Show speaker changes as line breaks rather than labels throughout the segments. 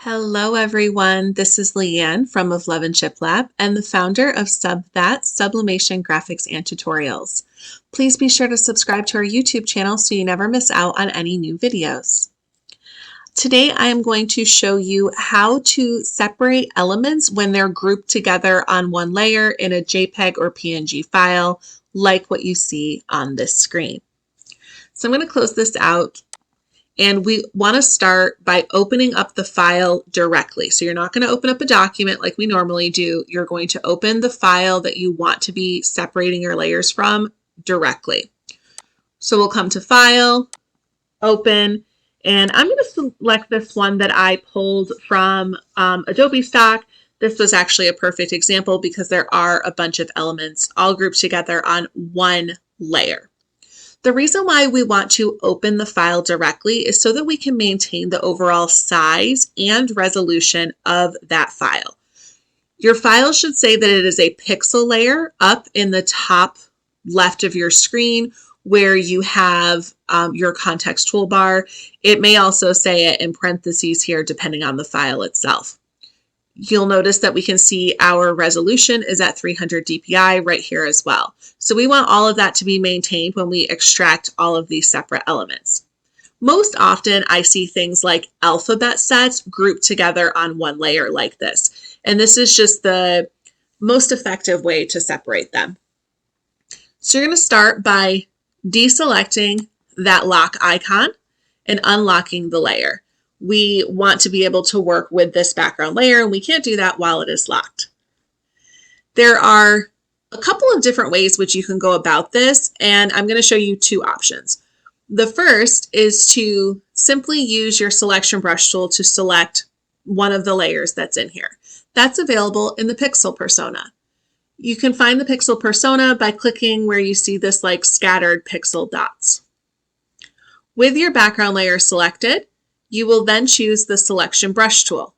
Hello everyone, this is Leanne from Of Love and Chip Lab and the founder of Sublimation Graphics and Tutorials. Please be sure to subscribe to our YouTube channel so you never miss out on any new videos. Today I am going to show you how to separate elements when they're grouped together on one layer in a JPEG or PNG file like what you see on this screen. So I'm going to close this out. And we want to start by opening up the file directly. So you're not going to open up a document like we normally do. You're going to open the file that you want to be separating your layers from directly. So we'll come to File, Open, and I'm going to select this one that I pulled from Adobe Stock. This was actually a perfect example because there are a bunch of elements all grouped together on one layer. The reason why we want to open the file directly is so that we can maintain the overall size and resolution of that file. Your file should say that it is a pixel layer up in the top left of your screen where you have your context toolbar. It may also say it in parentheses here depending on the file itself. You'll notice that we can see our resolution is at 300 dpi right here as well. So we want all of that to be maintained when we extract all of these separate elements. Most often I see things like alphabet sets grouped together on one layer like this. And this is just the most effective way to separate them. So you're going to start by deselecting that lock icon and unlocking the layer. We want to be able to work with this background layer, and we can't do that while it is locked. There are a couple of different ways which you can go about this, and I'm going to show you two options. The first is to simply use your selection brush tool to select one of the layers that's in here. That's available in the pixel persona. You can find the pixel persona by clicking where you see this like scattered pixel dots. With your background layer selected, you will then choose the selection brush tool,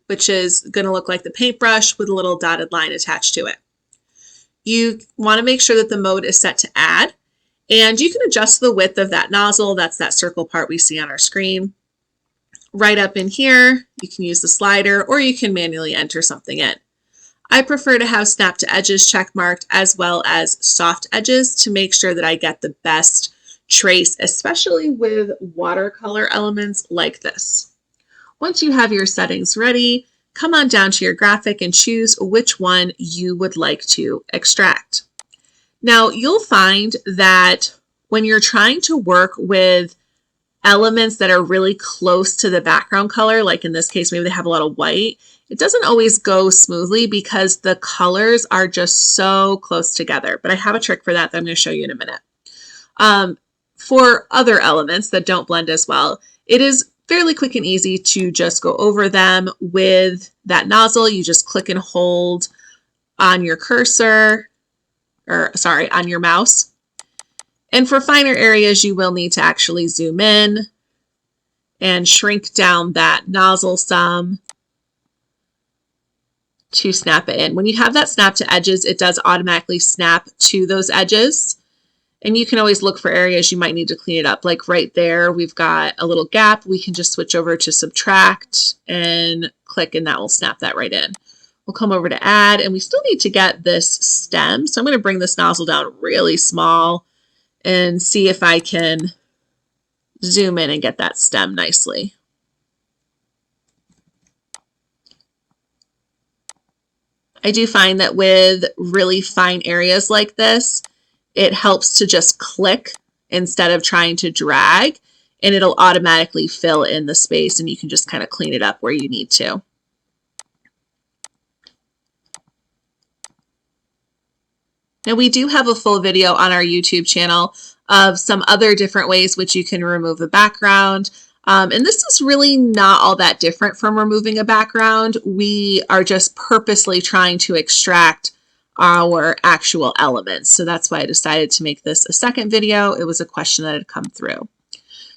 which is going to look like the paintbrush with a little dotted line attached to it. You want to make sure that the mode is set to add, and you can adjust the width of that nozzle. That's that circle part we see on our screen. Right up in here, you can use the slider or you can manually enter something in. I prefer to have snap to edges checkmarked as well as soft edges to make sure that I get the best trace, especially with watercolor elements like this. Once you have your settings ready, come on down to your graphic and choose which one you would like to extract. Now you'll find that when you're trying to work with elements that are really close to the background color, like in this case, maybe they have a lot of white, it doesn't always go smoothly because the colors are just so close together. But I have a trick for that I'm going to show you in a minute. For other elements that don't blend as well, it is fairly quick and easy to just go over them with that nozzle. You just click and hold on your cursor, on your mouse. And for finer areas, you will need to actually zoom in and shrink down that nozzle some to snap it in. When you have that snap to edges, it does automatically snap to those edges. And you can always look for areas you might need to clean it up. Like right there, we've got a little gap. We can just switch over to subtract and click, and that will snap that right in. We'll come over to add, and we still need to get this stem. So I'm going to bring this nozzle down really small and see if I can zoom in and get that stem nicely. I do find that with really fine areas like this, it helps to just click instead of trying to drag, and it'll automatically fill in the space, and you can just kind of clean it up where you need to. Now we do have a full video on our YouTube channel of some other different ways which you can remove the background. And this is really not all that different from removing a background. We are just purposely trying to extract our actual elements. So that's why I decided to make this a second video. It was a question that had come through.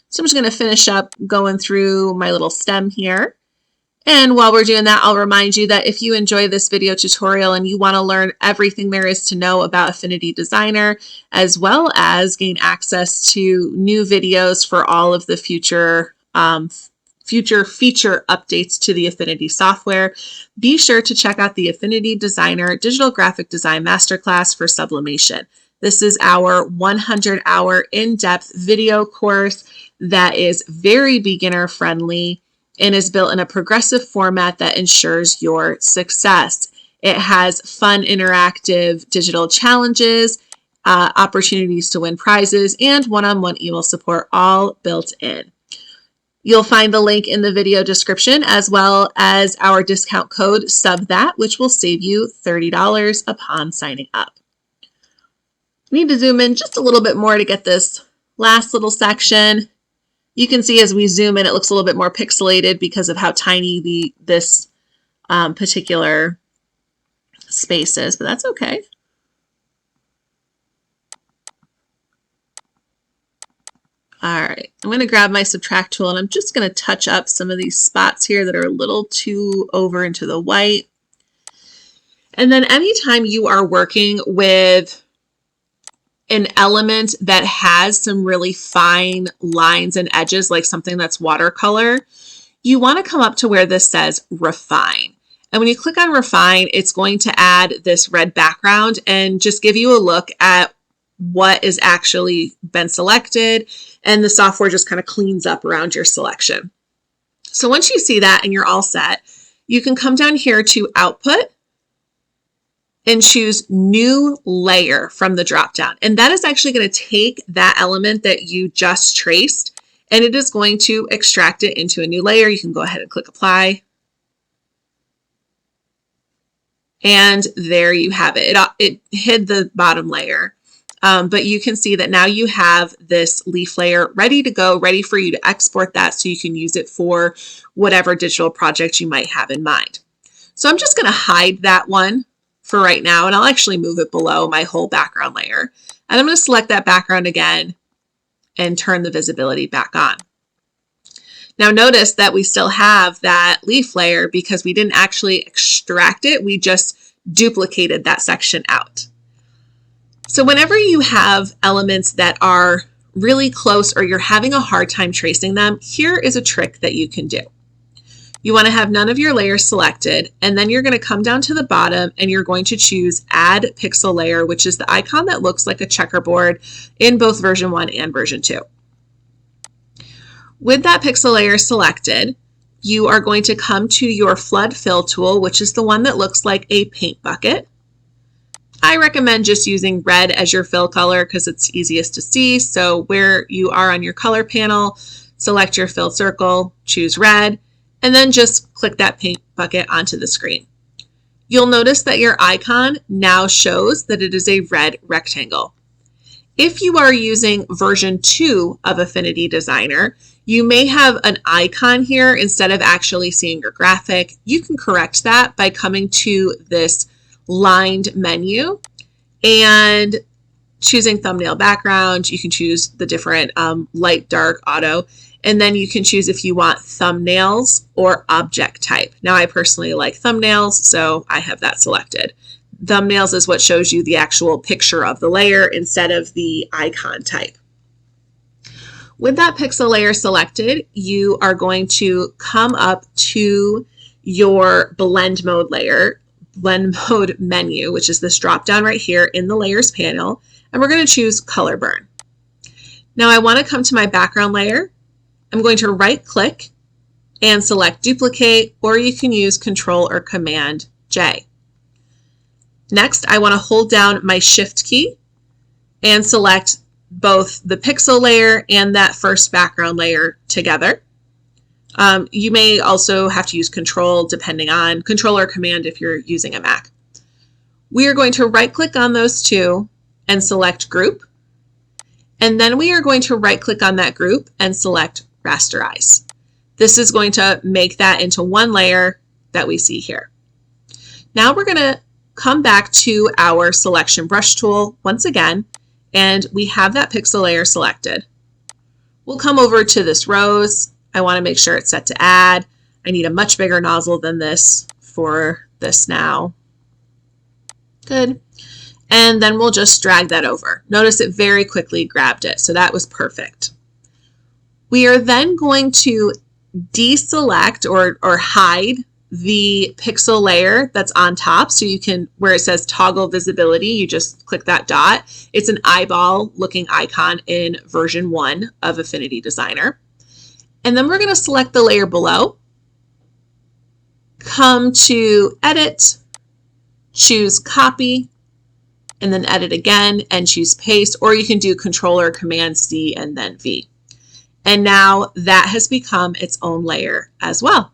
So I'm just going to finish up going through my little stem here. And while we're doing that, I'll remind you that if you enjoy this video tutorial and you want to learn everything there is to know about Affinity Designer, as well as gain access to new videos for all of the future future feature updates to the Affinity software, be sure to check out the Affinity Designer Digital Graphic Design Masterclass for Sublimation. This is our 100-hour in-depth video course that is very beginner-friendly and is built in a progressive format that ensures your success. It has fun, interactive digital challenges, opportunities to win prizes, and one-on-one email support all built in. You'll find the link in the video description as well as our discount code SUBTHAT, which will save you $30 upon signing up. Need to zoom in just a little bit more to get this last little section. You can see as we zoom in, it looks a little bit more pixelated because of how tiny this particular space is, but that's okay. All right, I'm going to grab my subtract tool and I'm just going to touch up some of these spots here that are a little too over into the white. And then anytime you are working with an element that has some really fine lines and edges, like something that's watercolor, you want to come up to where this says refine. And when you click on refine, it's going to add this red background and just give you a look at what is actually been selected, and the software just kind of cleans up around your selection. So once you see that and you're all set, you can come down here to output and choose new layer from the drop down. And that is actually going to take that element that you just traced and it is going to extract it into a new layer. You can go ahead and click apply. And there you have it. It hid the bottom layer. But you can see that now you have this leaf layer ready to go, ready for you to export that so you can use it for whatever digital project you might have in mind. So I'm just going to hide that one for right now, and I'll actually move it below my whole background layer. And I'm going to select that background again and turn the visibility back on. Now notice that we still have that leaf layer because we didn't actually extract it. We just duplicated that section out. So whenever you have elements that are really close or you're having a hard time tracing them, here is a trick that you can do. You want to have none of your layers selected, and then you're going to come down to the bottom and you're going to choose Add Pixel Layer, which is the icon that looks like a checkerboard in both version 1 and version 2. With that pixel layer selected, you are going to come to your Flood Fill tool, which is the one that looks like a paint bucket. I recommend just using red as your fill color because it's easiest to see. So where you are on your color panel, select your fill circle, choose red, and then just click that paint bucket onto the screen. You'll notice that your icon now shows that it is a red rectangle. If you are using version 2 of Affinity Designer, you may have an icon here instead of actually seeing your graphic. You can correct that by coming to this lined menu and choosing thumbnail background. You can choose the different light, dark, auto, and then you can choose if you want thumbnails or object type. Now I personally like thumbnails, so I have that selected. Thumbnails is what shows you the actual picture of the layer instead of the icon type. With that pixel layer selected, you are going to come up to your blend mode layer, blend mode menu, which is this drop down right here in the layers panel, and we're going to choose color burn. Now I want to come to my background layer. I'm going to right click and select duplicate, or you can use Control or Command J. Next, I want to hold down my Shift key and select both the pixel layer and that first background layer together. You may also have to use Control depending on Control or Command if you're using a Mac. We are going to right click on those two and select Group. And then we are going to right click on that group and select Rasterize. This is going to make that into one layer that we see here. Now we're going to come back to our selection brush tool once again, and we have that pixel layer selected. We'll come over to this rose. I want to make sure it's set to add. I need a much bigger nozzle than this for this now. Good. And then we'll just drag that over. Notice it very quickly grabbed it, so that was perfect. We are then going to deselect or hide the pixel layer that's on top. So you can, where it says toggle visibility, you just click that dot. It's an eyeball looking icon in version 1 of Affinity Designer. And then we're going to select the layer below, come to edit, choose copy, and then edit again and choose paste, or you can do Control or Command C and then V. And now that has become its own layer as well.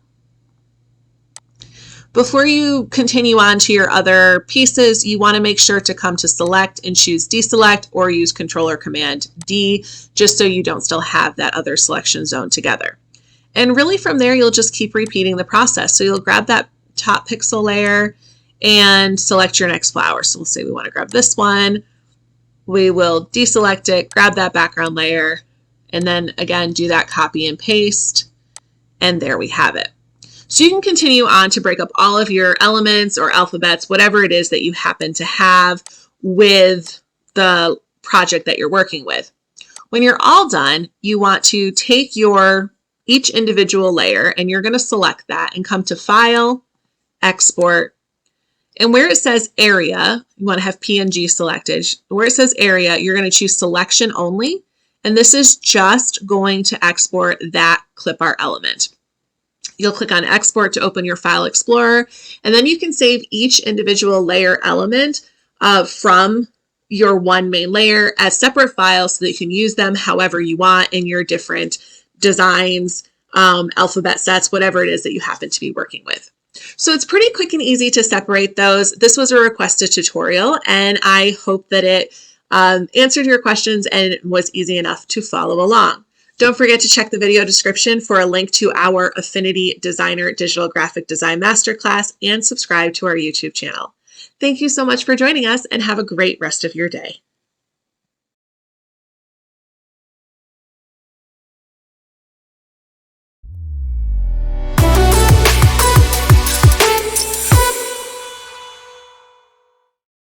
Before you continue on to your other pieces, you want to make sure to come to select and choose deselect, or use Control or Command D, just so you don't still have that other selection zone together. And really from there, you'll just keep repeating the process. So you'll grab that top pixel layer and select your next flower. So we'll say we want to grab this one. We will deselect it, grab that background layer, and then again, do that copy and paste. And there we have it. So you can continue on to break up all of your elements or alphabets, whatever it is that you happen to have with the project that you're working with. When you're all done, you want to take each individual layer and you're going to select that and come to File, Export, and where it says Area, you want to have PNG selected. Where it says Area, you're going to choose Selection Only, and this is just going to export that clip art element. You'll click on Export to open your File Explorer, and then you can save each individual layer element from your one main layer as separate files so that you can use them however you want in your different designs, alphabet sets, whatever it is that you happen to be working with. So it's pretty quick and easy to separate those. This was a requested tutorial, and I hope that it answered your questions and was easy enough to follow along. Don't forget to check the video description for a link to our Affinity Designer Digital Graphic Design Masterclass and subscribe to our YouTube channel. Thank you so much for joining us and have a great rest of your day.